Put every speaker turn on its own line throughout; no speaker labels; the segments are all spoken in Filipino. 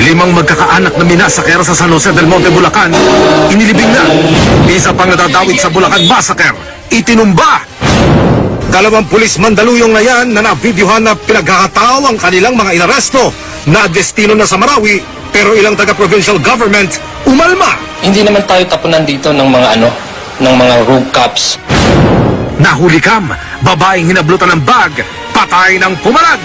5 magkakaanak na minasakera sa San Jose del Monte, Bulacan, inilibing na. Isa pang nadadawit sa Bulacan Massacre, itinumba. 2 pulis Mandaluyong na yan na navideohan na pinaghahataw ang kanilang mga inaresto na destino na sa Marawi, pero ilang taga-provincial government umalma.
Hindi naman tayo tapunan dito ng mga rogue cops.
Nahulikam, babaeng hinablutan ng bag, patay ng pumalag.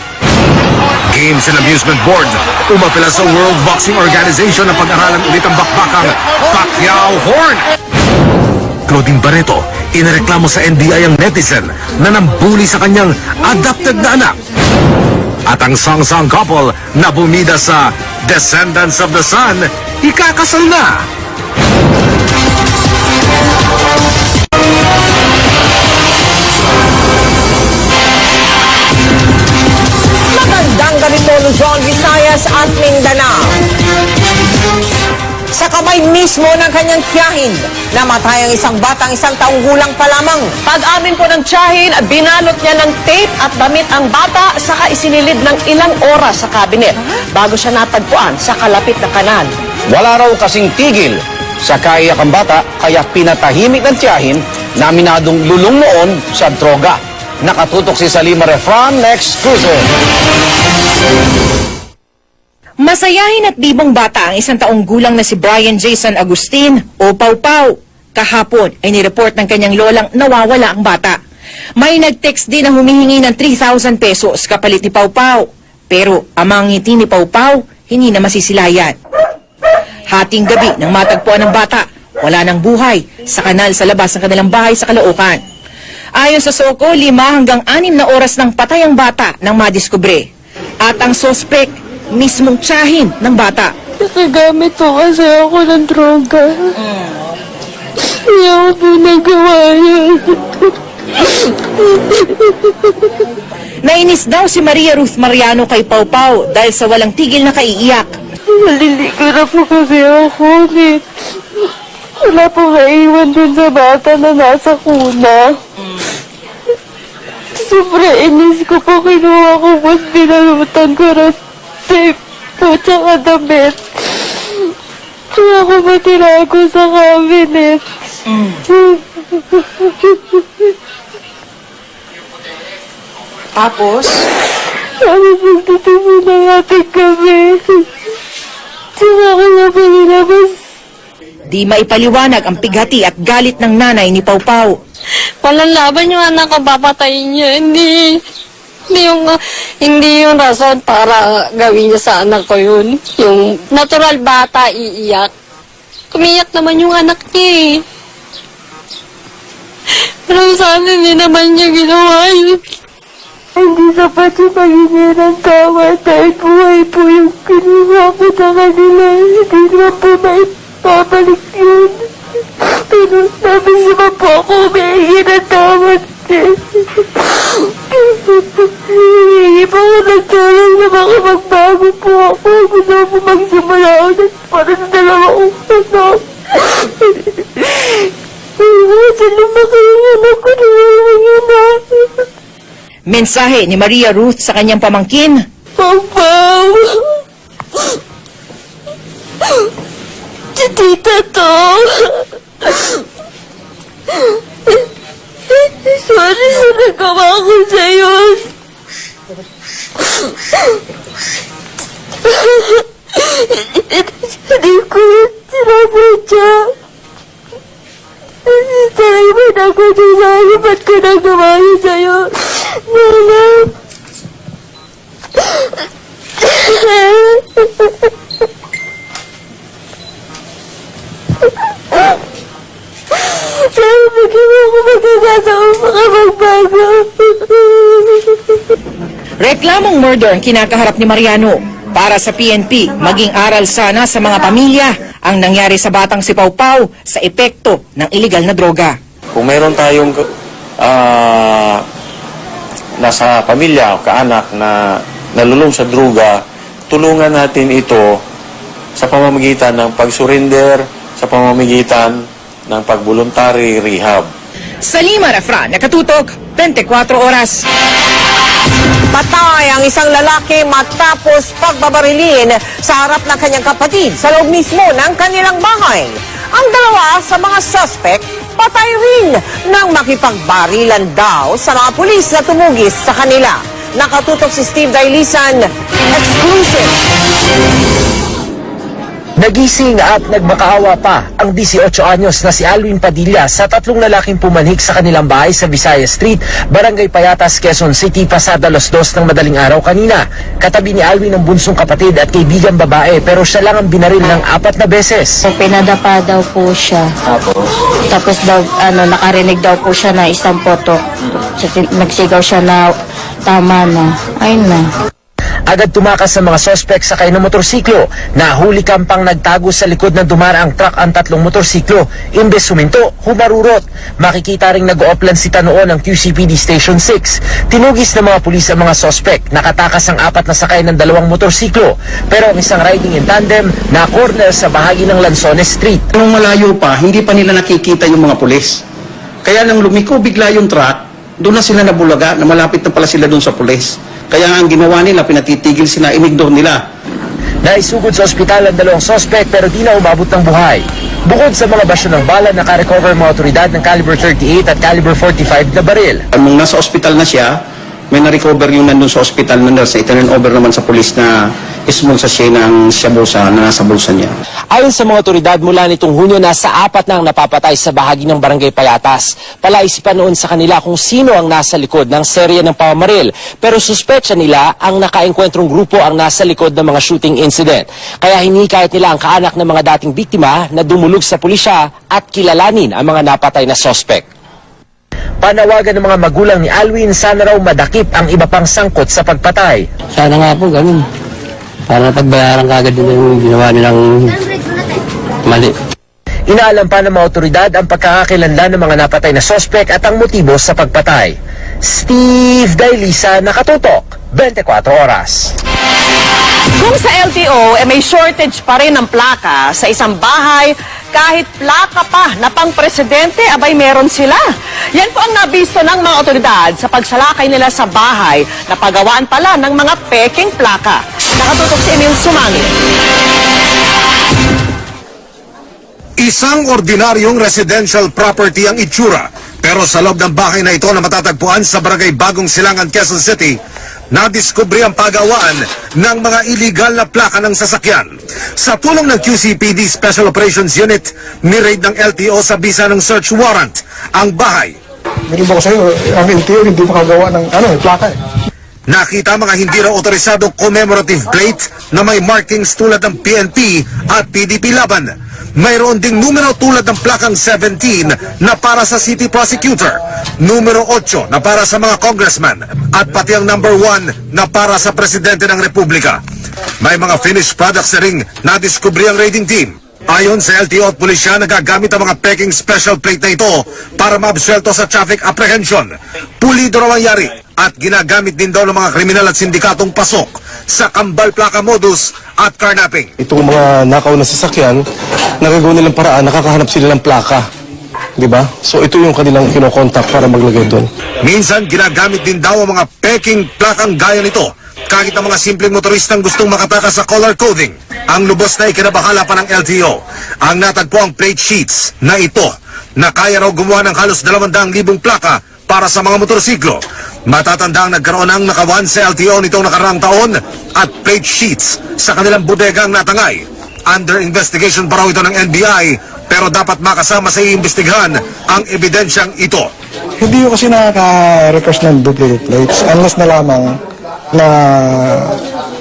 Games and Amusement Board, umapela sa World Boxing Organization na pag-aralan ulit ang bakbakang Pacquiao Horn. Claudine Barreto, inireklamo sa NBI ang netizen na nambuli sa kanyang adopted na anak. At ang Song-Song couple na bumida sa Descendants of the Sun, ikakasal na.
Magandang gabi po, Luzon, Visayas at Mindanao. Sa kamay mismo ng kanyang tiyahin, namatay ang isang batang 1 taong gulang pa lamang.
Pag-amin po ng tiyahin, binalot niya ng tape at damit ang bata, saka isinilid ng ilang oras sa kabinet bago siya natagpuan sa kalapit na kanal.
Wala raw kasing tigil sa kaiyak ang bata, kaya pinatahimik ng tiyahin na aminadong lulong noon sa droga. Nakatutok si Salima Refran, next cruiser.
Masayahin at bibong bata ang 1 taong gulang na si Brian Jason Agustin o Pau Pau. Kahapon ay nireport ng kanyang lolang nawawala ang bata. May nag-text din na humihingi ng 3,000 pesos kapalit ni Pau Pau. Pero ang mga ngiti ni Pau Pau, hindi na masisilayan. Hating gabi nang matagpuan ng bata, wala ng buhay sa kanal sa labas ng kanilang bahay sa Caloocan. Ayon sa SOCO, 5 hanggang 6 na oras ng patay ang bata nang madiskubre. At ang sospek, mismong tiyahin ng bata.
Nakagamit po kasi ako ng droga. Hindi ako po nagawa yun.
Nainis daw si Maria Ruth Mariano kay Pau Pau dahil sa walang tigil na kaiiyak.
Naliligo na po kasi ako. Wala po maiwan dun sa bata na nasa kuna. Sobrang inis ko po, kinuha ko po, binalutan ko ng tape po tsaka damit. Tsaka ko ba tinago sa cabinet.
Tapos,
Sabi pagtutubo ng ating kami. Tsaka ko nga po nilabas.
di maipaliwanag ang pighati at galit ng nanay ni Pau Pau.
Walang laban yung anak ko, papatayin niya. Hindi yung rason para gawin niya sa anak ko yun. Yung natural bata iiyak. Kumiyak naman yung anak niya eh. Pero sana hindi naman niya ginawa yun. Hindi sapat yung paghingi ng tawa dahil buhay po yung kinuha ko sa kanila. Hindi naman po maipapalik yun. Pero sabi niya po ako humihingi ng tawa. Hindi pa ako nagtulong na makapagbago po ako. Gusto po magsimula ulit para sa 2 anak. Kasi lumaki yung anak ko na yun na.
Mensahe ni Maria Ruth sa kanyang pamangkin.
Pau! Si tita to! Sorry sa nagawa ko sa'yo. Hindi ko yun sinasadya. Talagang pinagod yung sa'yo. Ba't ko nagawa yun sa'yo? Nana! Sana bigyan ako magkakataon makapagbago.
Reklamong murder ang kinakaharap ni Mariano. Para sa PNP, maging aral sana sa mga pamilya ang nangyari sa batang si Pau Pau sa epekto ng iligal na droga.
Kung mayroon tayong nasa pamilya o kaanak na nalulong sa droga, tulungan natin ito sa pamamagitan ng pag-surrender, sa pamamagitan ng pag-voluntary rehab.
Salima Refran, nakatutok, 24 oras.
Patay ang isang lalaki matapos pagbabarilin sa harap ng kanyang kapatid sa loob mismo ng kanilang bahay. Ang dalawa sa mga suspect, patay rin nang makipagbarilan daw sa mga pulis na tumugis sa kanila. Nakatutok si Steve Dailisan, exclusive.
Nagising at nagmakaawa pa ang 18 anyos na si Alwin Padilla sa tatlong lalaking pumanhik sa kanilang bahay sa Visaya Street, Barangay Payatas, Quezon City, pasada 2:00 ng madaling araw kanina. Katabi ni Alwin ang bunsong kapatid at kaibigang babae pero siya lang ang binaril ng 4 na beses.
Pinadapa daw po siya. Tapos daw, nakarinig daw po siya na isang poto. Nagsigaw siya na tama na. Ayun na.
Agad tumakas sa mga sospek sakay ng motorsiklo. Nahuli kampang nagtago sa likod ng dumaraang truck ang 3 motorsiklo. Imbes suminto, humarurot. Makikita ring nag-o-oplan sita noon ang QCPD Station 6. Tinugis ng mga pulis ang mga sospek. Nakatakas ang 4 na sakay ng 2 motorsiklo. Pero ang isang riding in tandem na corner sa bahagi ng Lanzones Street.
Nung malayo pa, hindi pa nila nakikita yung mga pulis. Kaya nang lumiko bigla yung truck, doon na sila nabulaga na malapit na pala sila doon sa pulis. Kaya nga ang ginawa nila, pinatitigil sila, inigdor nila.
Naisugod sa ospital ang 2 sospek pero di na umabot ng buhay. Bukod sa mga basyo ng bala, nakarecover mga otoridad ng caliber 38 at caliber 45 na baril.
Nung nasa ospital na siya, may na-recover yung nandun sa ospital na nurse, iturn over naman sa pulis na small sachet ng shabusa na nasa bulsa niya.
Ayon sa mga otoridad, mula nitong Hunyo, nasa 4 na ang napapatay sa bahagi ng Barangay Payatas. Palaisipan noon sa kanila kung sino ang nasa likod ng serye ng pamamaril. Pero suspetsya nila ang nakaengkwentrong grupo ang nasa likod ng mga shooting incident. Kaya hinikayat nila ang kaanak ng mga dating biktima na dumulog sa pulisya at kilalanin ang mga napatay na suspect. Panawagan ng mga magulang ni Alwin, sana raw madakip ang iba pang sangkot sa pagpatay.
Sana nga po ganun. Para pagbayaran kagad din yung ginawa nilang mali.
Inaalam pa ng mga otoridad ang pagkakakilanlan ng mga napatay na sospek at ang motibo sa pagpatay. Steve Dailisa, nakatutok, 24 oras.
Kung sa LTO, may shortage pa rin ng plaka sa isang bahay, kahit plaka pa na pang presidente, abay meron sila. Yan po ang nabisto ng mga otoridad sa pagsalakay nila sa bahay na pagawaan pala ng mga peking plaka. Nakatutok si Emil Sumangit.
Isang ordinaryong residential property ang itsura. Pero sa loob ng bahay na ito na matatagpuan sa Barangay Bagong Silangan, Quezon City, nadiskubre ang pagawaan ng mga iligal na plaka ng sasakyan. Sa tulong ng QCPD Special Operations Unit, ni-raid ng LTO sa bisa ng search warrant ang bahay.
Naging ko sa'yo, ang LTO hindi makagawa ng plaka eh.
Nakita mga hindi raw otorisadong commemorative plate na may markings tulad ng PNP at PDP laban. Mayroon ding numero tulad ng plakang 17 na para sa city prosecutor, numero 8 na para sa mga congressman, at pati ang number 1 na para sa presidente ng republika. May mga finished products na ring nadiskubre ang raiding team. Ayon sa LTO at pulisya, nagagamit ang mga peking special plate na ito para maabsuelto sa traffic apprehension. Pulido raw ang yari at ginagamit din daw ng mga kriminal at sindikatong pasok sa kambal plaka modus at carnapping.
Itong mga nakaw na sasakyan, nagagawa nilang paraan, nakakahanap sila ng plaka. Diba? So ito yung kanilang kinokontak para maglagay doon.
Minsan, ginagamit din daw ang mga peking plakang gaya nito kahit ang mga simpleng motoristang gustong makatakas sa color coding. Ang lubos na ikinabahala pa ng LTO ang natagpo ang plate sheets na ito na kaya raw gumawa ng halos 200,000 plaka para sa mga motorsiklo. Matatanda ang nagkaroon ng nakawan sa LTO nitong nakaraang taon at plate sheets sa kanilang bodegang natangay. Under investigation pa raw ito ng NBI pero dapat makasama sa iimbestigahan ang ebidensyang ito.
Hindi ko kasi nakaka-request ng duplicate plates unless na lamang na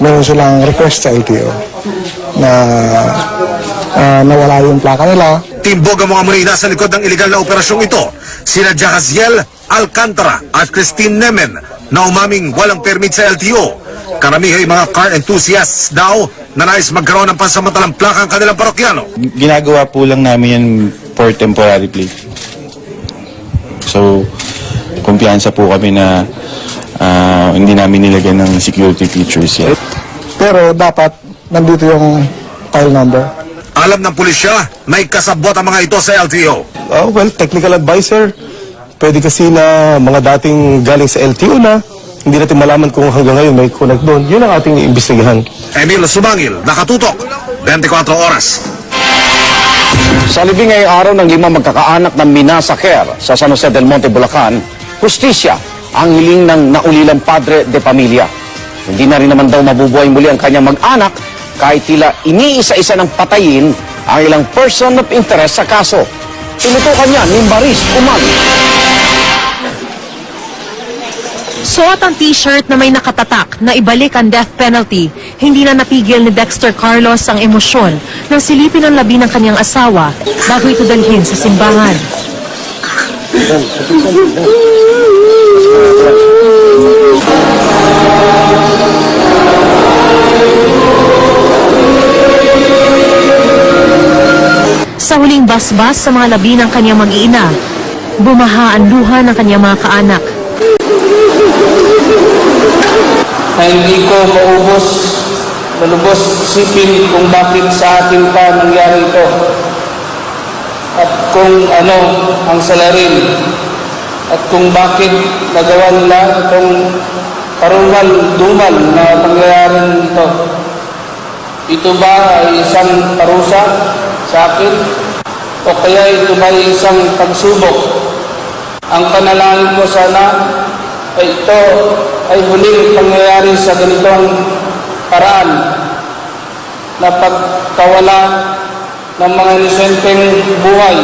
meron silang request sa LTO na nawala yung plaka nila.
Timbog ang mga murina sa likod ng iligal na operasyong ito. Sina Jahaziel Alcantara at Christine Nemen na umaming walang permit sa LTO. Karamihay mga car enthusiasts daw na nais magkaroon ng pansamantalang plaka ang kanilang parokyano.
Ginagawa po lang namin yan for temporary plate. So, kumpiyansa po kami na hindi namin nilagyan ng security features yet.
Pero dapat nandito yung file number.
Alam ng pulisya, may kasabwat ang mga ito sa LTO.
Well, technical advisor. Pwede kasi na mga dating galing sa LTO na hindi natin malaman kung hanggang ngayon may connect doon. Yun ang ating iimbestigahan.
Emil Sumangil, nakatutok, 24 oras.
Sa libing ngayong araw ng 5 magkakaanak na minasaker sa San Jose del Monte, Bulacan, hustisya ang hiling ng naulilang padre de pamilya. Hindi na rin naman daw mabubuhay muli ang kanyang mag-anak kahit tila iniisa-isa ng patayin ang ilang person of interest sa kaso. Tinutukan niya ni Maris Umali.
Suot ang t-shirt na may nakatatak na ibalik ang death penalty, hindi na napigil ni Dexter Carlos ang emosyon nang silipin ang labi ng kanyang asawa bago ito dalhin sa simbahan. Sa huling basbas sa mga labi ng kanyang mag-iina, bumaha ang luha ng kanyang mga kaanak.
Na hindi ko malubos isipin kung bakit sa akin pa nangyari ito at kung ano ang salarin at kung bakit nagawa nila itong karumal-dumal na pangyayaring ito. Ito ba ay isang parusa sa akin o kaya ito ba ay isang pagsubok? Ang panalangin ko sana ay ito ay huling pangyayari sa ganitong paraan na pagkawala ng mga inosenteng buhay.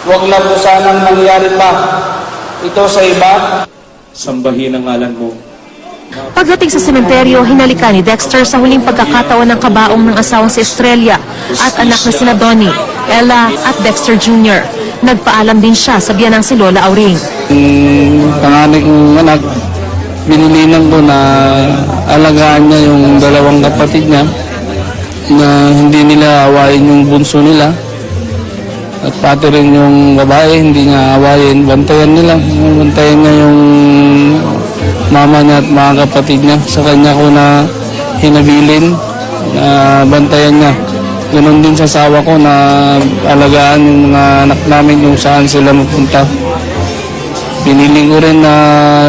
Huwag na po sanang mangyari pa ito sa iba.
Sambahin ang ngalan mo.
Pagdating sa sementeryo, hinalikan ni Dexter sa huling pagkakataon ng kabaong ng asawang si Estrella at anak na sina Donnie, Ella at Dexter Jr. Nagpaalam din siya sa biyanang si Lola Auring.
Panganay kong anak, binilinan ko na alagaan niya yung dalawang kapatid niya na hindi nila awayin yung bunso nila at pati rin yung babae hindi niya awayin, bantayan niya yung mama niya at mga kapatid niya. Sa kanya ko na hinabilin na bantayan niya. Ganon din sa asawa ko na alagaan yung mga anak namin yung saan sila mapunta. Pinili ko rin na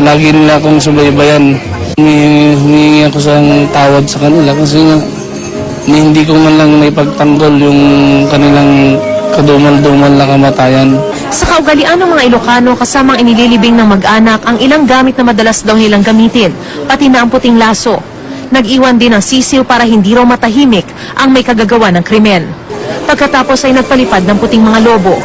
lagi nila akong subaybayan. Humingi ako sa tawad sa kanila kasi hindi ko man lang naipagtanggol yung kanilang kadumal-dumal na kamatayan.
Sa kaugalian ng mga Ilocano kasamang inililibing ng mag-anak ang ilang gamit na madalas daw nilang gamitin, pati na ang puting laso. Nag-iwan din ng sisiw para hindi raw matahimik ang may kagagawa ng krimen. Pagkatapos ay nagpalipad ng puting mga lobo.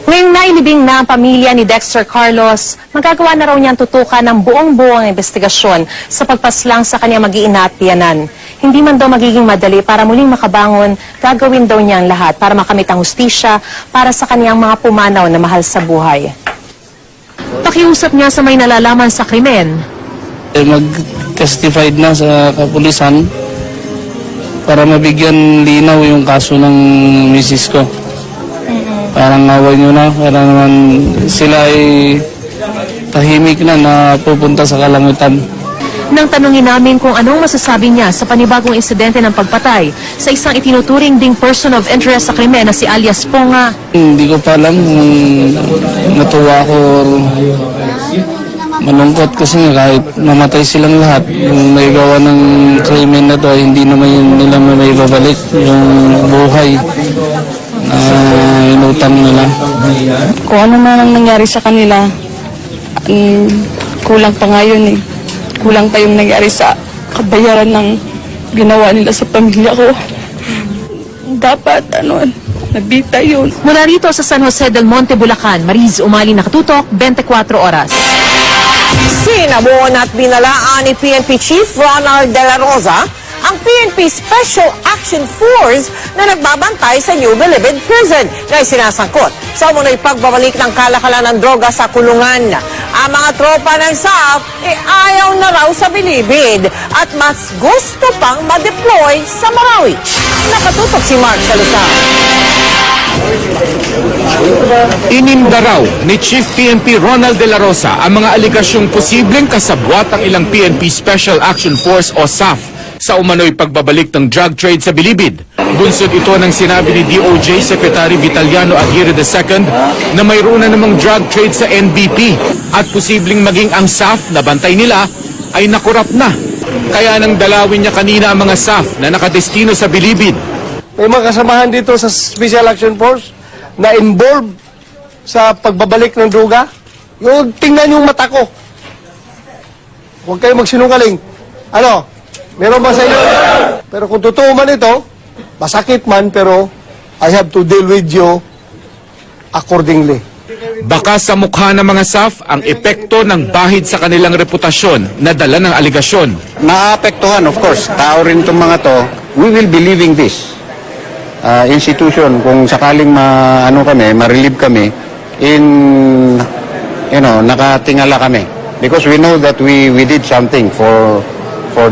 Ngayong nailibing na ang pamilya ni Dexter Carlos, magagawa na raw niyang tutukan ng buong-buong investigasyon sa pagpaslang sa kanyang mag-iina at tiyanan. Hindi man daw magiging madali para muling makabangon, gagawin daw niya ang lahat para makamit ang hustisya para sa kanyang mga pumanaw na mahal sa buhay. Pakiusap niya sa may nalalaman sa krimen.
Mag-testified na sa kapulisan para mabigyan linaw yung kaso ng misis ko. Parang away nyo na, para naman sila ay tahimik na pupunta sa kalangitan.
Nang tanungin namin kung anong masasabi niya sa panibagong insidente ng pagpatay sa isang itinuturing ding person of interest sa krimen na si alias Ponga.
Hindi ko pa alam kung natuwa ko or malungkot kasi kahit mamatay silang lahat, yung may gawa ng krimen na to ay hindi naman nila may babalik yung buhay na inutang nila.
Kung ano man ang nangyari sa kanila, kulang pa ngayon eh. Kulang pa yung nangyari sa kabayaran ng ginawa nila sa pamilya ko. Dapat, nabita yun.
Mula rito sa San Jose del Monte, Bulacan, Mariz Umali, nakatutok, 24 oras.
Sinabon at binalaan ni PNP Chief Ronald De La Rosa ang PNP Special Action Force na nagbabantay sa New Bilibid Prison na isinasangkot sa umunoy pagbabalik ng kalakalan ng droga sa kulungan. Ang mga tropa ng SAF ayaw na raw sa Bilibid at mas gusto pang ma-deploy sa Marawi. Nakatutok si Mark Salazar.
Ininda raw ni Chief PNP Ronald De La Rosa ang mga aligasyong posibleng kasabwat ang ilang PNP Special Action Force o SAF sa umano'y pagbabalik ng drug trade sa Bilibid. Bunsod ito ng sinabi ni DOJ Secretary Vitaliano Aguirre II na mayroon na namang drug trade sa NBP at posibleng maging ang SAF na bantay nila ay nakurap na. Kaya nang dalawin niya kanina ang mga SAF na nakadestino sa Bilibid.
May mga kasamahan dito sa Special Action Force na involved sa pagbabalik ng droga. Yung tingnan yung mata ko. Huwag kayo magsinungaling. Ano? Meron ba sa inyo? Pero kung totoo man ito, masakit man, pero I have to deal with you accordingly.
Baka sa mukha ng mga SAF ang epekto ng bahid sa kanilang reputasyon na dala ng aligasyon.
Maapektuhan, of course. Tao rin itong mga to. We will be leaving this institution kung sakaling ma-relieve kami nakatingala kami. Because we know that we did something for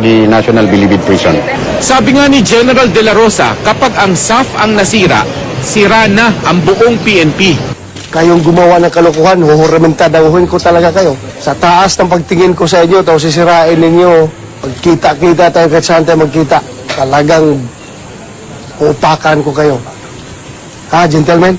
the National Bilibid Prison.
Sabi nga ni General De La Rosa, kapag ang SAF ang nasira, sira na ang buong PNP.
Kayong gumawa ng kalokohan, huhuramintadahuhin ko talaga kayo. Sa taas ng pagtingin ko sa inyo, tapos sisirain ninyo, pagkita-kita tayo kahit saan tayo magkita, talagang uupakan ko kayo. Ha, gentlemen?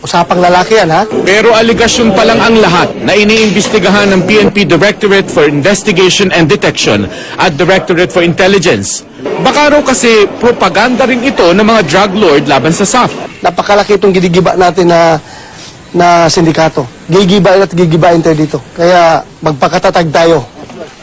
Usapang lalaki yan, ha?
Pero aligasyon pa lang ang lahat na iniimbestigahan ng PNP Directorate for Investigation and Detection at Directorate for Intelligence. Baka raw kasi propaganda rin ito ng mga drug lord laban sa SAF.
Napakalaki itong ginigiba natin na sindikato. Gigibain at gigibain tayo dito. Kaya magpakatatag tayo.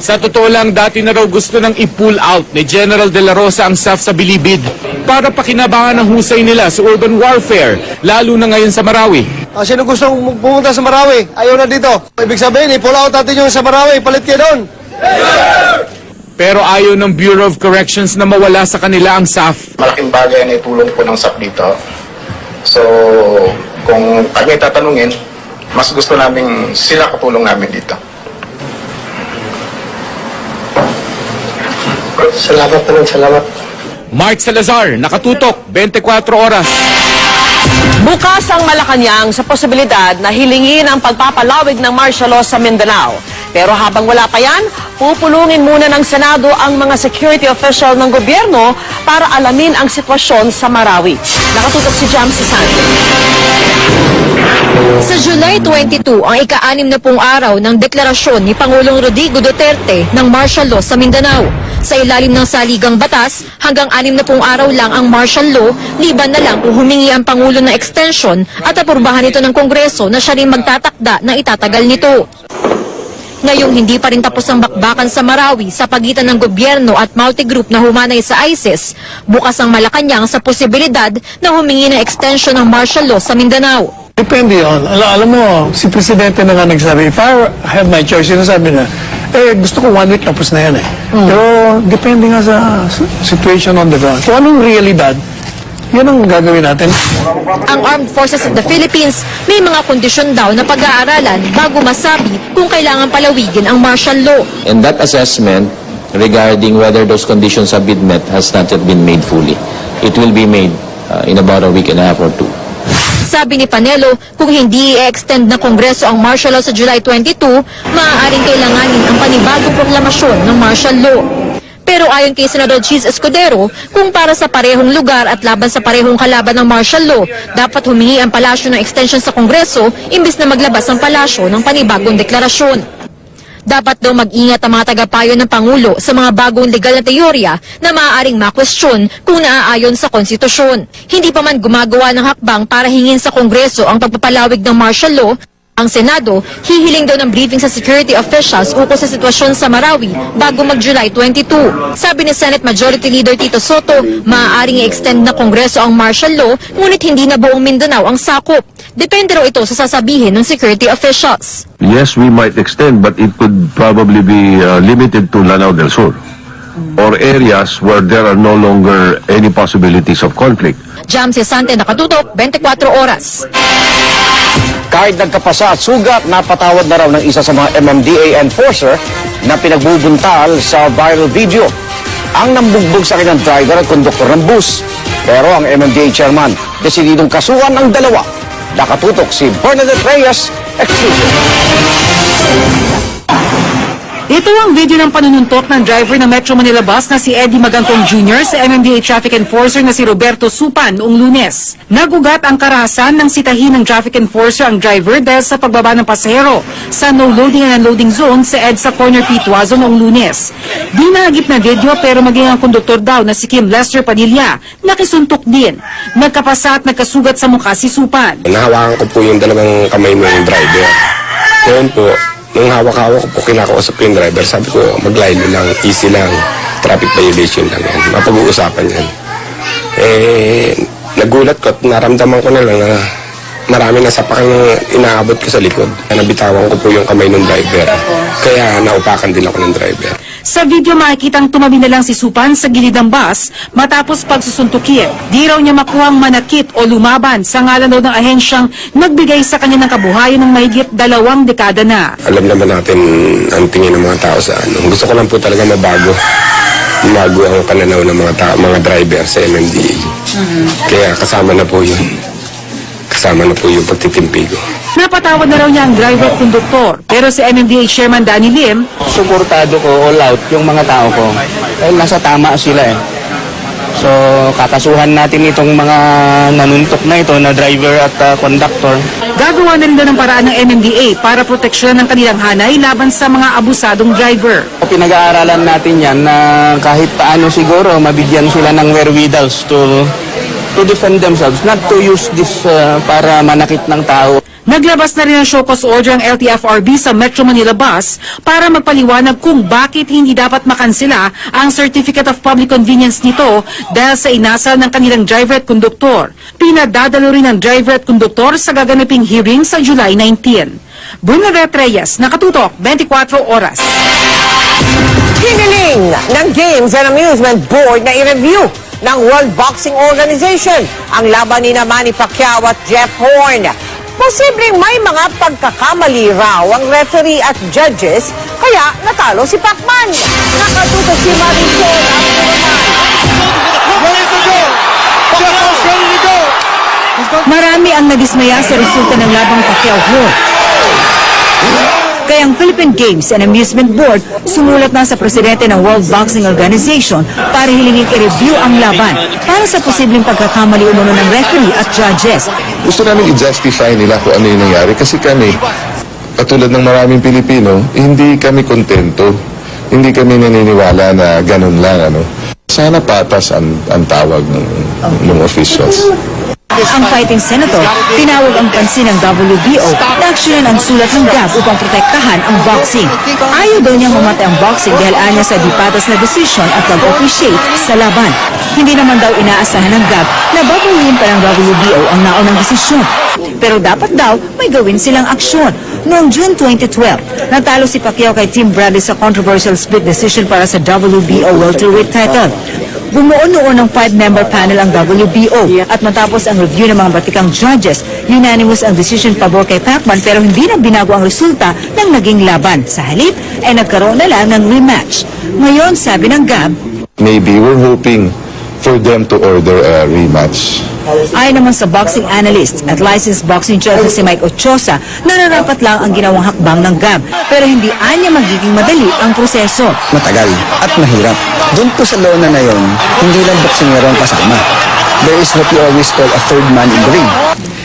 Sa totoo lang, dati na raw gusto nang i-pull out ni General De La Rosa ang SAF sa Bilibid para pakinabangan ang husay nila sa urban warfare, lalo na ngayon sa Marawi.
Sino gustong pumunta sa Marawi? Ayaw na dito. Ibig sabihin, i-pull out natin yung sa Marawi. Palit kayo doon.
Pero ayaw ng Bureau of Corrections na mawala sa kanila ang SAF.
Malaking bagay na itulong po ng SAF dito. So, kung kami tatanungin, mas gusto namin sila katulong namin dito.
Salamat na lang, salamat.
Mark Salazar, nakatutok, 24 oras.
Bukas ang Malacanang sa posibilidad na hilingin ang pagpapalawig ng martial law sa Mindanao. Pero habang wala pa yan, pupulungin muna ng Senado ang mga security official ng gobyerno para alamin ang sitwasyon sa Marawi. Nakatutok si Jamsi Santos.
Sa July 22, ang ika-60 araw ng deklarasyon ni Pangulong Rodrigo Duterte ng martial law sa Mindanao. Sa ilalim ng saligang batas, hanggang 60 araw lang ang martial law, liban na lang kung humingi ang Pangulo ng extension at apurbahan ito ng Kongreso na siya rin magtatakda na itatagal nito. Ngayong hindi pa rin tapos ang bakbakan sa Marawi sa pagitan ng gobyerno at multigroup na humanay sa ISIS, bukas ang Malacanang sa posibilidad na humingi ng extension ng martial law sa Mindanao.
Depende yun. Alam mo, si Presidente na nga nagsabi, if I have my choice, sinasabi na, gusto ko 1 week tapos na yan eh. Pero depende nga sa situation on the ground. Kung anong realidad, yan ang gagawin natin.
Ang Armed Forces of the Philippines may mga kondisyon daw na pag-aaralan bago masabi kung kailangan palawigin ang martial law.
And that assessment regarding whether those conditions have been met has not yet been made fully. It will be made in about a week and a half or two.
Sabi ni Panelo, kung hindi i-extend ng Kongreso ang martial law sa July 22, maaaring kailanganin ang panibagong proklamasyon ng martial law. Pero ayon kay Senador Cheese Escudero, kung para sa parehong lugar at laban sa parehong kalaban ng martial law, dapat humingi ang palasyo ng extension sa Kongreso imbis na maglabas ang palasyo ng panibagong deklarasyon. Dapat daw mag-ingat ang mga tagapayo ng Pangulo sa mga bagong legal na teorya na maaaring makwestiyon kung naaayon sa konstitusyon. Hindi pa man gumagawa ng hakbang para hingin sa Kongreso ang pagpapalawig ng martial law, ang Senado hihiling daw ng briefing sa security officials ukol sa sitwasyon sa Marawi bago mag-July 22. Sabi ni Senate Majority Leader Tito Soto, maaaring i-extend na Kongreso ang martial law ngunit hindi na buong Mindanao ang sakop. Depende raw ito sa sasabihin ng security officials.
Yes, we might extend, but it could probably be limited to Lanao del Sur or areas where there are no longer any possibilities of conflict.
Jamsi Sante, nakatutok, 24 oras.
Kahit nagkapasa at sugat, napatawad na raw ng isa sa mga MMDA enforcer na pinagbubuntal sa viral video. Ang nambugbog sa kanyang driver at konduktor ng bus. Pero ang MMDA chairman, desididong kasuhan ang dalawa. Nakatutok si Bernadette Reyes, exclusive.
Ito ang video ng panununtok ng driver ng Metro Manila Bus na si Eddie Magantong Jr. sa MMDA Traffic Enforcer na si Roberto Supan noong Lunes. Nagugat ang karahasan ng sitahin ng Traffic Enforcer ang driver dahil sa pagbaba ng pasahero sa no loading and unloading zone sa EDSA Corner P. Tuazo noong Lunes. Di naagip na video pero maging ang konduktor daw na si Kim Lester Padilla nakisuntok din. Nagkapasa at nagkasugat sa mukha si Supan.
Nahawakan ko po yung dalawang kamay ng driver. Ngayon po, nung hawak-hawak ko po, kinakausap ko yung driver. Sabi ko, maglaylo lang, easy lang, traffic violation lang yan. Mapag-uusapan yan. Nagulat ko at naramdaman ko na lang na marami na sapakang inaabot ko sa likod. Nabitawan ko po yung kamay ng driver. Kaya naupakan din ako ng driver.
Sa video makikitang tumabi na lang si Supan sa gilid ng bus matapos pagsusuntukin. Di raw niya makuhang manakit o lumaban sa ngalan daw ng ahensyang nagbigay sa kanya ng kabuhayan ng mahigit 2 dekada na.
Alam naman natin ang tingin ng mga tao sa ano. Gusto ko lang po talaga mabago ang pananaw ng mga driver sa MMDA. Kaya kasama na po yun. Kasama na po yung pagtitimpi ko.
Napatawad na raw niya ang driver at konduktor. Pero si MMDA Chairman Danny Lim,
Suportado ko all out yung mga tao ko. Dahil nasa tama sila eh. So, kakasuhan natin itong mga nanuntok na ito na driver at conductor.
gagawa na rin daw ng paraan ng MMDA para proteksyon ng kanilang hanay laban sa mga abusadong driver.
Pinag-aaralan natin yan na kahit paano siguro mabigyan sila ng wherewithals to defend themselves, not to use this para manakit ng tao.
Naglabas na rin ng show cause order ang LTFRB sa Metro Manila Bus para magpaliwanag kung bakit hindi dapat makansela ang Certificate of Public Convenience nito dahil sa inasal ng kanilang driver at konduktor. Pinadadalo rin ng driver at konduktor sa gaganaping hearing sa July 19. Bernadette Reyes, Nakatutok, 24 Oras.
Hiniling ng Games and Amusement Board na i-review ng World Boxing Organization ang laban ni Manny Pacquiao at Jeff Horn. Posibleng may mga pagkakamali raw ang referee at judges, kaya natalo si Pacman. Nakatuto si Marisol
Marami ang nadismaya sa resulta ng labang Pacquiao-Horn. Kaya ang Philippine Games and Amusement Board sumulat na sa presidente ng World Boxing Organization para hilingin i-review ang laban para sa posibleng pagkakamali umano ng referee at judges.
Gusto namin i-justify nila kung ano yung nangyari kasi kami, katulad ng maraming Pilipino, hindi kami kontento. Hindi kami naniniwala na ganun lang. Sana patas ang tawag ng officials.
Ang fighting senator, tinawag ang pansin ng WBO na aksyonan ang sulat ng GAB upang protektahan ang boxing. Ayaw daw niyang mamatay ang boxing dahil anya sa di patas na desisyon at pag-officiate sa laban. Hindi naman daw inaasahan ng GAB na babawiin pa ng WBO ang naunang desisyon. Pero dapat daw may gawin silang aksyon. Noong June 2012, natalo si Pacquiao kay Tim Bradley sa controversial split decision para sa WBO welterweight title. Bumuo noon ng 5-member panel ang WBO at matapos ang review ng mga batikang judges, unanimous ang decision pabor kay Pacman pero hindi na binago ang resulta ng naging laban. Sa halip ay nagkaroon na lang ng rematch. Ngayon, sabi ng GAB,
Maybe we're hoping for them to order a rematch.
Ayon naman sa boxing analyst at licensed boxing judge na si Mike Ochoa, nararapat lang ang ginawang hakbang ng GAB pero hindi anya magiging madali ang proseso.
Matagal at mahirap. Doon po sa law na yun, hindi lang boksingero ang kasama. There is what we always call a third man in the ring.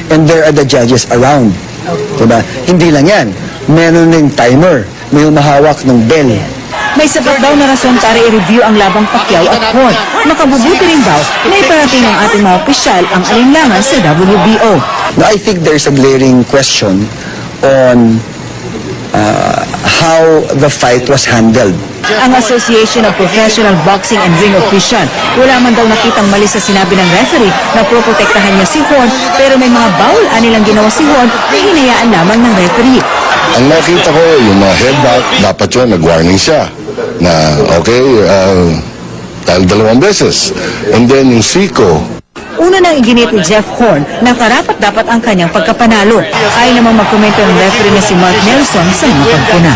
And there are the judges around. Diba? Hindi lang yan. Meron ring timer. May humahawak ng bell.
May sapat daw na rason para i-review ang labang Pacquiao at Horn. Makabubuti rin daw na iparating ng ating mga opisyal ang alinlangan sa WBO.
Now, I think there's a glaring question on how the fight was handled.
Ang Association of Professional Boxing and Ring Official, wala man daw nakitang mali sa sinabi ng referee na proprotektahan niya si Horn pero may mga bawal anilang ginawa si Horn na hinayaan lamang ng referee.
Ang nakita ko, yung mga headbutt, dapat yun, nag-warning siya na, okay, dahil 2 beses. And then yung Siko,
Una nang iginit ni Jeff Horn na karapat-dapat ang kanyang pagkapanalo. Ay namang magkomento ng referee na si Mark Nelson sa mga pagpuna.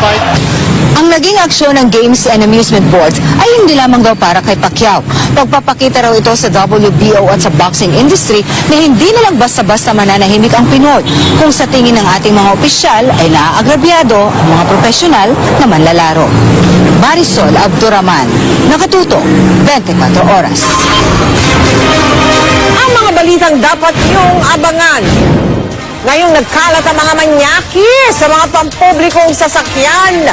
Ang naging aksyon ng Games and Amusement Boards ay hindi lamang daw para kay Pacquiao. Pagpapakita raw ito sa WBO at sa boxing industry na hindi na lang basta-basta mananahimik ang Pinoy. Kung sa tingin ng ating mga opisyal ay naaagrabyado ang mga profesional na manlalaro. Marisol Abduraman, Nakatuto, 24 Oras.
Ang mga balitang dapat niyong abangan. Ngayong nagkalat ang mga manyaki sa mga pampublikong sasakyan.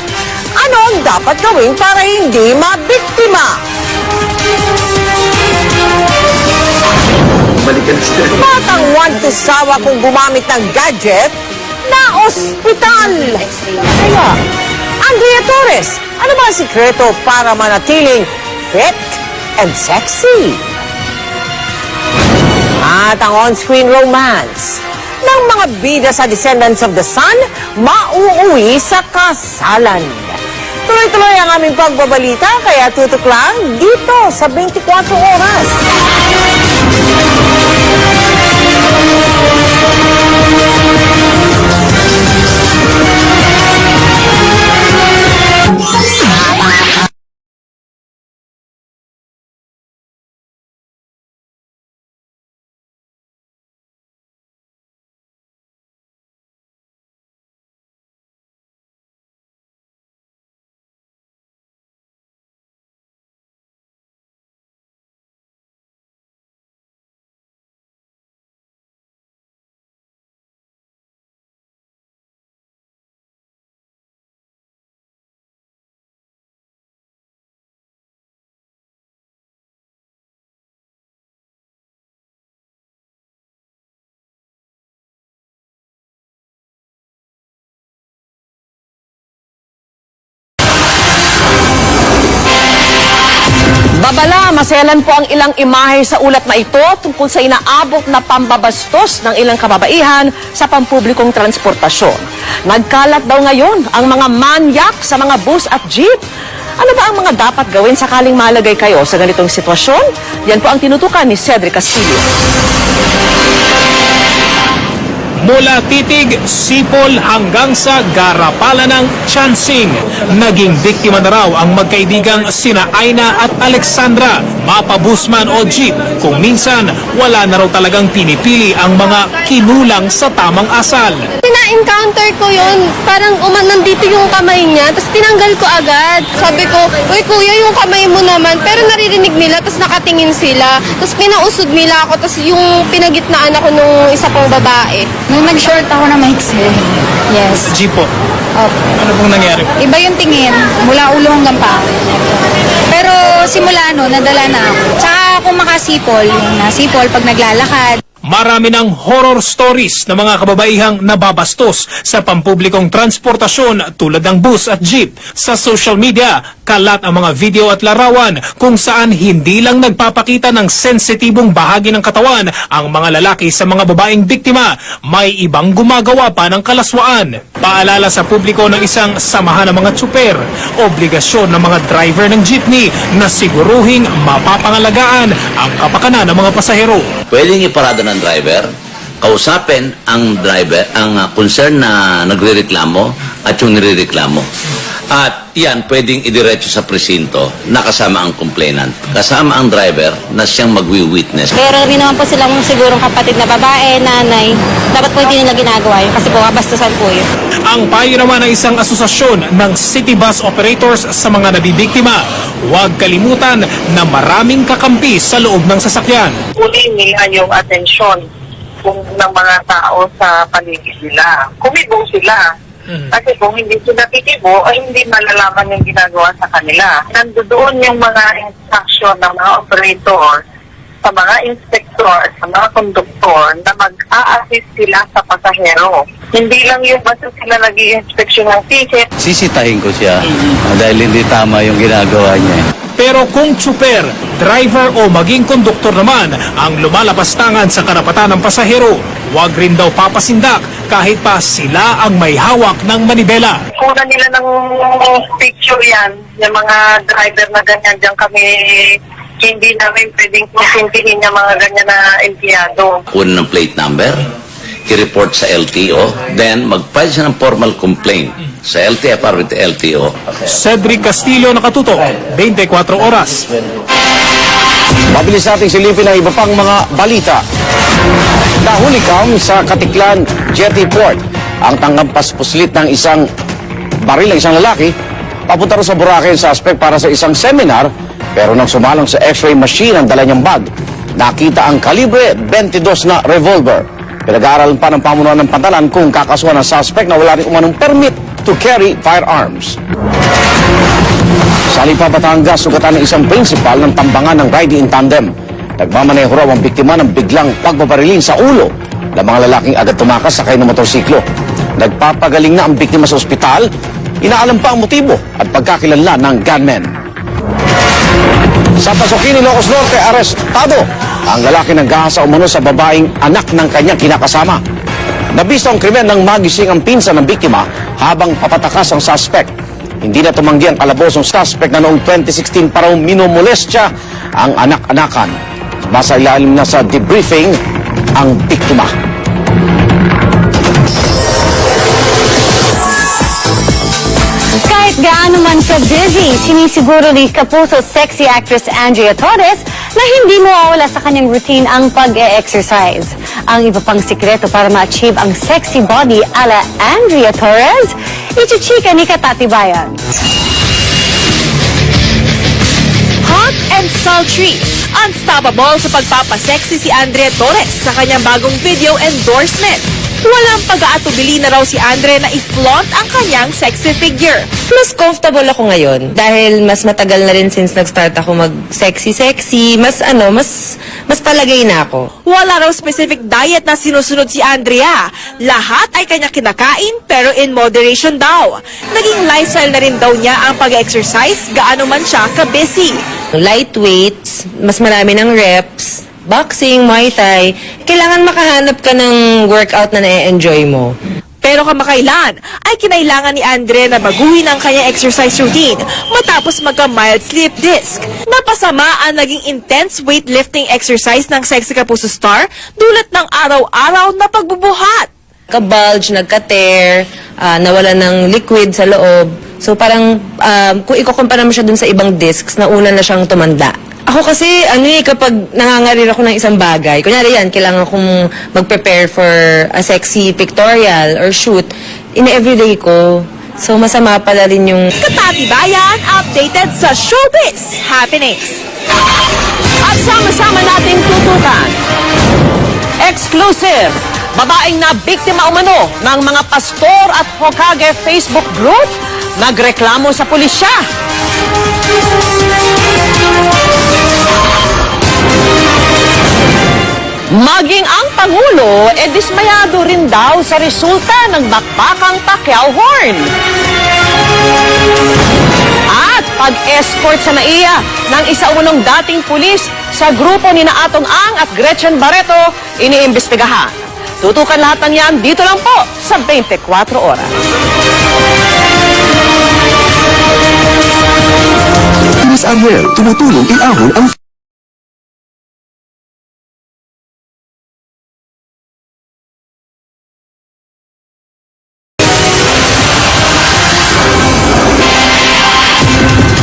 Ano ang dapat gawin para hindi mabiktima? Batang to sawa kung gumamit ng gadget na ospital. Kaya, Andrea Torres, ano ba ang sikreto para manatiling fit and sexy? At ang on-screen romance ng mga bida sa Descendants of the Sun mauuwi sa kasalan. Tuloy-tuloy ang aming pagbabalita, kaya tutok lang dito sa 24 Oras.
Babala, maselan po ang ilang imahe sa ulat na ito tungkol sa inaabot na pambabastos ng ilang kababaihan sa pampublikong transportasyon. Nagkalat daw ngayon ang mga manyak sa mga bus at jeep. Ano ba ang mga dapat gawin sakaling malagay kayo sa ganitong sitwasyon? Yan po ang tinutukan ni Cedric Castillo.
Mula Titig, Sipol hanggang sa Garapalan ng Chansing. Naging biktima na raw ang magkaibigang sina Aina at Alexandra, mapabusman o jeep. Kung minsan, wala na raw talagang pinipili ang mga kinulang sa tamang asal.
Na-encounter ko yun, parang nandito yung kamay niya, tapos tinanggal ko agad. Sabi ko, uy kuya, yung kamay mo naman. Pero naririnig nila, tapos nakatingin sila. Tapos pinausod nila ako, tapos yung pinagitnaan ako nung isa pang babae.
Nung nag-short ako na mahiksi. Yes.
Jeep po.
Opo.
Ano pong nangyari?
Iba yung tingin, mula ulo hanggang paa. Pero simula nadala na ako. Tsaka kung makasipol, yung nasipol pag naglalakad.
Marami ng horror stories ng mga kababaihang nababastos sa pampublikong transportasyon tulad ng bus at jeep. Sa social media, kalat ang mga video at larawan kung saan hindi lang nagpapakita ng sensitibong bahagi ng katawan ang mga lalaki sa mga babaeng biktima, may ibang gumagawa pa ng kalaswaan. Paalala sa publiko ng isang samahan ng mga tsuper, obligasyon ng mga driver ng jeepney na siguruhing mapapangalagaan ang kapakanan ng mga pasahero.
Pwedeng iparada ng driver, kausapin ang driver, ang concern na nagrereklamo at yung nirereklamo. At yan, pwedeng idiretso sa presinto na kasama ang complainant, kasama ang driver na siyang magwi-witness.
Pero rin naman po silang sigurong kapatid na babae, nanay. Dapat po hindi nila ginagawa yun kasi po kabastusan po yun.
Ang payo naman ng isang asosasyon ng city bus operators sa mga nabibiktima, huwag kalimutan na maraming kakampi sa loob ng sasakyan.
Kunin nila yung atensyon ng mga tao sa paligid nila. Kumibong sila. Kasi kung hindi sila titibo, ay hindi malalaman yung ginagawa sa kanila. Nandoon yung mga instruction ng mga operator sa mga inspektor at sa mga konduktor na mag-a-assist sila sa pasahero. Hindi lang yung basta sila nag-i-inspection ng ticket.
Sisitahin ko siya dahil hindi tama yung ginagawa niya.
Pero kung tsuper, driver o maging konduktor naman ang lumalapastangan sa karapatan ng pasahero, huwag rin daw papasindak kahit pa sila ang may hawak ng manibela.
Kuna nila ng picture yan, yung mga driver na ganyan, dyan kami Hindi namin pwedeng konsintihin yung mga ganyan na empleyado.
Kunin ng plate number, i-report sa LTO, then mag-file siya ng formal complaint sa LTFR with the LTO.
Cedric Castillo, nakatutok, 24 oras.
Mabilis nating silipin ang iba pang mga balita. Nahulikam sa Katiklan Jetty Port ang tanggampaspuslit ng isang baril ng isang lalaki. Papunta rin sa Boracay ang suspect para sa isang seminar, pero nang sumalang sa x-ray machine ang dala niyang bag, nakita ang kalibre 22 na revolver. Pinag-aaralan pa ng pamunuan ng Pantalan kung kakasuhan ng suspect na wala rin umanong permit to carry firearms. Sa Lipa, Batangas, sugatan ng isang principal ng tambangan ng riding in tandem. Nagmamaneho raw ang biktima ng biglang pagbabarilin sa ulo ng mga lalaking agad tumakas sakay ng motorsiklo. Nagpapagaling na ang biktima sa ospital. Inaalam pa ang motibo at pagkakilanlan ng gunman. Sa Pasokini, Ilocos Norte, arestado ang lalaki ng gahasa umano sa babaeng anak ng kanyang kinakasama. Nabisto ang krimen ng magising ang pinsan ng biktima habang papatakas ang suspect. Hindi na tumanggi ang kalabosong suspect na noong 2016 pa raw minomolestya ang anak-anakan. Nasa ilalim na sa debriefing ang biktima.
Kahit gaano man ka-busy, sinisiguro ni Kapuso sexy actress Andrea Torres na hindi mawawala sa kanyang routine ang pag-e-exercise. Ang iba pang sikreto para ma-achieve ang sexy body ala Andrea Torres, ichichika ni Katatibayan.
Hot and sultry, unstoppable sa pagpapasexy si Andrea Torres sa kanyang bagong video endorsement. Walang pag-aatubili na raw si Andre na i-flaunt ang kanyang sexy figure.
Mas comfortable ako ngayon dahil mas matagal na rin since nag-start ako mag-sexy-sexy. Mas palagay na ako.
Wala raw specific diet na sinusunod si Andrea. Lahat ay kanya kinakain pero in moderation daw. Naging lifestyle na rin daw niya ang pag-exercise gaano man siya ka-busy.
Light weights, mas marami ng reps, boxing, Muay Thai, kailangan makahanap ka ng workout na na-enjoy mo.
Pero kamakailan ay kinailangan ni Andre na baguhin ang kanyang exercise routine matapos magka-mild slip disc. Napasama ang naging intense weightlifting exercise ng sexy Kapuso star dulot ng araw-araw na pagbubuhat.
Nagka-bulge, nagka-tear, nawala ng liquid sa loob. So parang kung ikukumpara mo siya dun sa ibang discs, nauna na siyang tumanda. Ako kasi, kapag nangangarir ako ng isang bagay, kunyari yan, kailangan kong mag-prepare for a sexy pictorial or shoot, in-everyday ko. So, masama pala rin yung...
Katatibayan, updated sa showbiz happenings.
At sama-sama nating tutukan. Exclusive! Babaeng na biktima umano ng mga pastor at Hokage Facebook group, nagreklamo sa pulisya. Maging ang Pangulo, dismayado rin daw sa resulta ng bakbakang Pacquiao Horn. At pag-escort sa NAIA ng isa umunong dating pulis sa grupo ni Atong Ang at Gretchen Barreto, iniimbestigahan. Tutukan lahat ng yan dito lang po sa 24 oras.
Miss Anuel, tumutulong iahon ang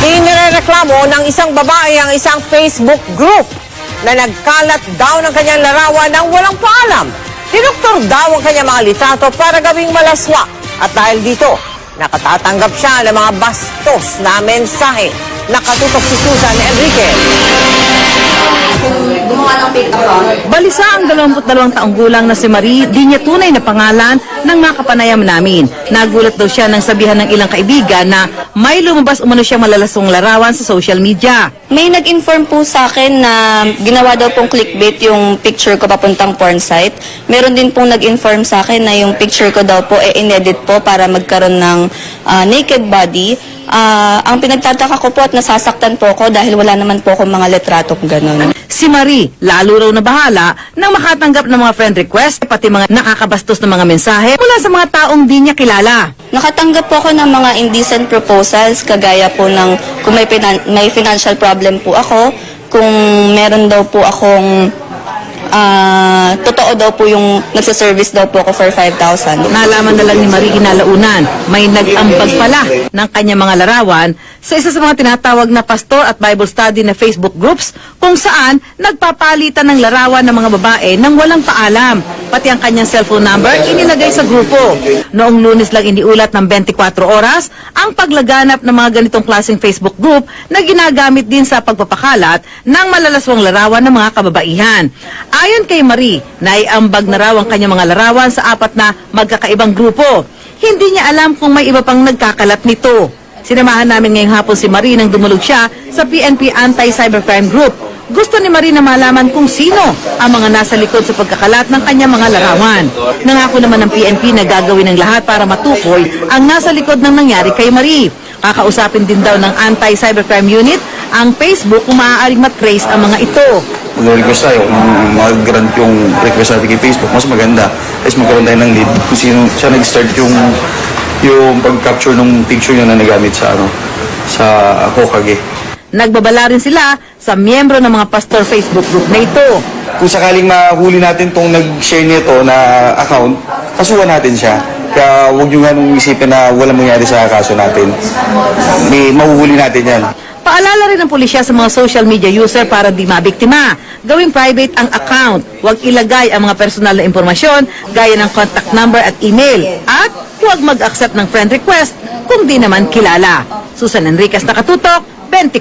Inireklamo ng isang babae ang isang Facebook group na nagkalat daw ng kanyang larawan ng walang paalam. Dinoktor daw ang kanyang mga litrato para gawing malaswa. At dahil dito, nakatatanggap siya ng mga bastos na mensahe. Nakatutok si Susan Enrique.
Balisa ang 22 taong gulang na si Marie, di niya tunay na pangalan ng mga kapanayam namin. Nagulat daw siya nang sabihan ng ilang kaibigan na may lumabas umano siyang malalasong larawan sa social media.
May nag-inform po sa akin na ginawa daw pong clickbait yung picture ko papuntang porn site. Meron din pong nag-inform sa akin na yung picture ko daw po inedit po para magkaroon ng naked body. Ang pinagtataka ko po at nasasaktan po ako dahil wala naman po akong mga letratong ganun.
Si Marie, lalo raw na bahala nang makatanggap ng mga friend request, pati mga nakakabastos na mga mensahe mula sa mga taong di niya kilala.
Nakatanggap po ako ng mga indecent proposals, kagaya po ng kung may financial problem po ako, kung meron daw po akong totoo daw po yung nagsaservice daw po ako for 5,000.
Nalaman na lang ni Marie kinalaunan, may nag-ambag pala ng kanyang mga larawan sa isa sa mga tinatawag na pastor at Bible study na Facebook groups kung saan nagpapalitan ng larawan ng mga babae nang walang paalam. Pati ang kanyang cellphone number inilagay sa grupo. Noong Lunes lang iniulat ng 24 oras ang paglaganap ng mga ganitong klaseng Facebook group na ginagamit din sa pagpapakalat ng malalaswang larawan ng mga kababaihan. Ayon kay Marie, naiambag na raw ang kanyang mga larawan sa 4 na magkakaibang grupo. Hindi niya alam kung may iba pang nagkakalat nito. Sinamahan namin ngayong hapon si Marie nang dumulog siya sa PNP Anti-Cybercrime Group. Gusto ni Marie na malaman kung sino ang mga nasa likod sa pagkakalat ng kanyang mga larawan. Nangako naman ng PNP na gagawin ng lahat para matukoy ang nasa likod ng nangyari kay Marie. Kakausapin din daw ng Anti-Cybercrime Unit ang Facebook kung maaaring matrace ang mga ito.
Mag-request tayo kung mag-grant yung request natin kay Facebook, mas maganda. Is magkaroon tayo ng lead kung sino siya nag-start yung pag-capture ng picture niya na nagamit sa sa Hokage.
Nagbabala rin sila sa miyembro ng mga pastor Facebook group na ito.
Kung sakaling mahuli natin tong nag-share nito na account, kasuhan natin siya. Kaya huwag nyo nga nung isipin na walang mangyari sa kaso natin. May mahuhuli natin yan.
Paalala rin ng pulisya sa mga social media user para di mabiktima. Gawing private ang account. Huwag ilagay ang mga personal na impormasyon gaya ng contact number at email. At huwag mag-accept ng friend request kung di naman kilala. Susan Enriquez, Nakatutok, 24.